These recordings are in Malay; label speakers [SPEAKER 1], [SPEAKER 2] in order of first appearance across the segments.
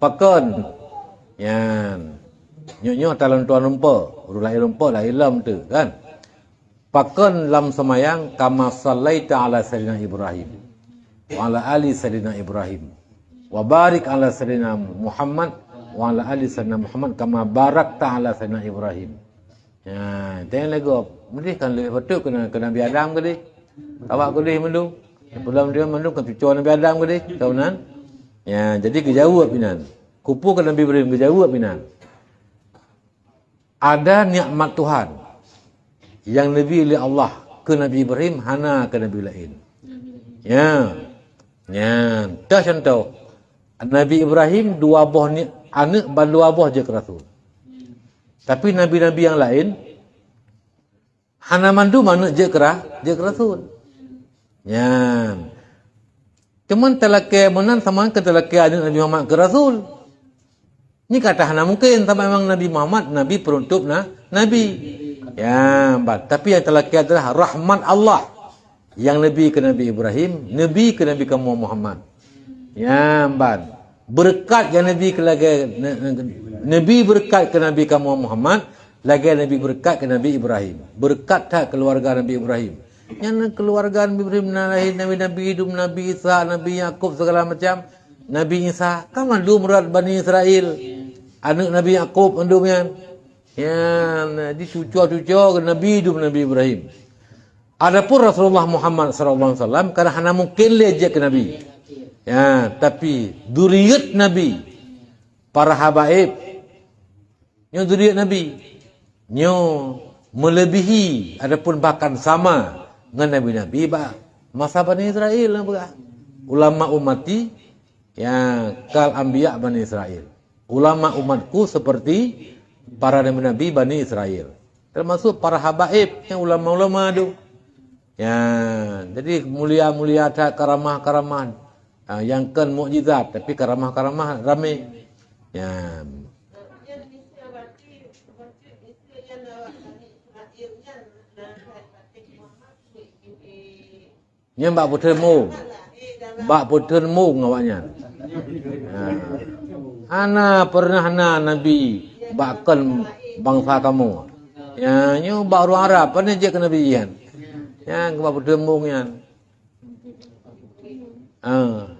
[SPEAKER 1] pakon. Yan. Nyo talon tuan rumpa, urulai rumpa lah ilam tu kan. Pakon lam semayang kama sallaita ala sayyidina Ibrahim wa ala ali sayyidina Ibrahim wa barik ala sayyidina Muhammad wa ala ali sayyidina Muhammad kama barakta ala sayyidina Ibrahim. Ya, tengok lagu. Mesti kan lebih betul kena Nabi Adam ke dia. Awak ke dia mendu. Sebelum dia mendu kan cucu Nabi Adam ke dia. Tahu nan? Ya, jadi kejawab pinan. Kupu ke Nabi Ibrahim kejawab pinan. Ada nikmat Tuhan yang Nabi oleh Allah ke Nabi Ibrahim hana ke Nabi lain. Ya. Ya, dah contoh. Nabi Ibrahim dua buah ni anak ban dua buah je ke Rasul. Tapi nabi-nabi yang lain hana mandu mana je ke Rasul. Ya. Cuman telaki menan sama ke telaki anak Nabi Muhammad ke Rasul. Ini kata hana mungkin sama memang Nabi Muhammad nabi penutup nabi. Ya, tapi yang telaki adalah rahmat Allah. Yang nabi ke Nabi Ibrahim, nabi ke Nabi Muhammad. Ya, berkat yang nabi ke lagi nabi berkat ke Nabi Muhammad, lagi nabi berkat ke Nabi Ibrahim. Berkat tak keluarga Nabi Ibrahim. Yang keluarga Nabi Ibrahim nabi-nabi hidup, Nabi Isa, Nabi Yakub segala macam. Nabi Isa kan mandu murad Bani Israel. Anak Nabi Yakub mandu yan. Ya, di cucu-cucu Nabi hidup Nabi Ibrahim. Adapun Rasulullah Muhammad sallallahu alaihi wasallam karena hana mungkin lejak ke Nabi. Ya, tapi zuriat Nabi, para habaib, nyo zuriat Nabi, nyo melebihi, adapun bahkan sama dengan Nabi-Nabi masa Bani Israel. Ulama umati, ya, kal anbiya Bani Israel. Ulama umatku seperti para Nabi-Nabi Bani Israel. Termasuk para habaib, yang ulama-ulama tu. Ya, jadi mulia-mulia tak karamah-karamah. Yang kan mukjizat tapi karamah-karamah ramai. Ya. Nya mbak putermu ngawaknya. Ana pernah nabi bakal bangsa kamu. Ya, nyo mbak orang Arab pernah je ke nabi yan. Ya, mbak putermu yan.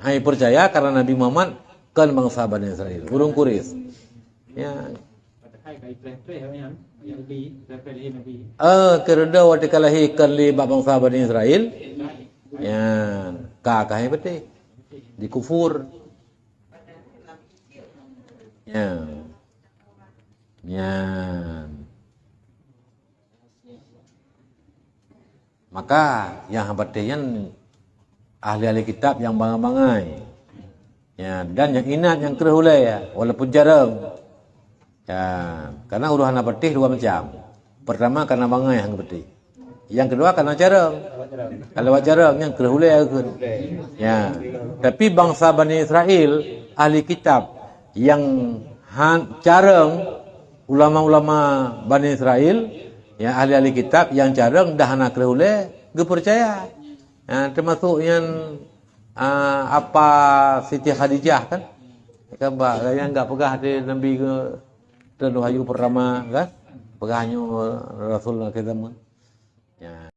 [SPEAKER 1] Hai percaya karena Nabi Muhammad kan bangsa Bani Israel, urung Quraisy. Ya. Kerana waktu kalahi kan li bangsa Bani Israel. Ya, kakak betul. Di kufur. Ya. Ya. Maka yang habatian ahli-ahli kitab yang bangai-bangai. Ya, dan yang inat yang kerhulai ya, walaupun jarang. Ya, karena uruhan petih dua macam. Pertama karena bangai yang petih. Yang kedua karena jarang. Kalau jarang yang kerhulai akan. Ya. Tapi bangsa Bani Israel ahli kitab yang jarang, ulama-ulama Bani Israel ya, ahli-ahli kitab yang jarang dah nak kerhulai gepercaya. Termasuk yang apa Siti Khadijah kan, yang enggak pegah di Nabi ke Wahyu pertama kan, pegahnya Rasulullah kita. Ya.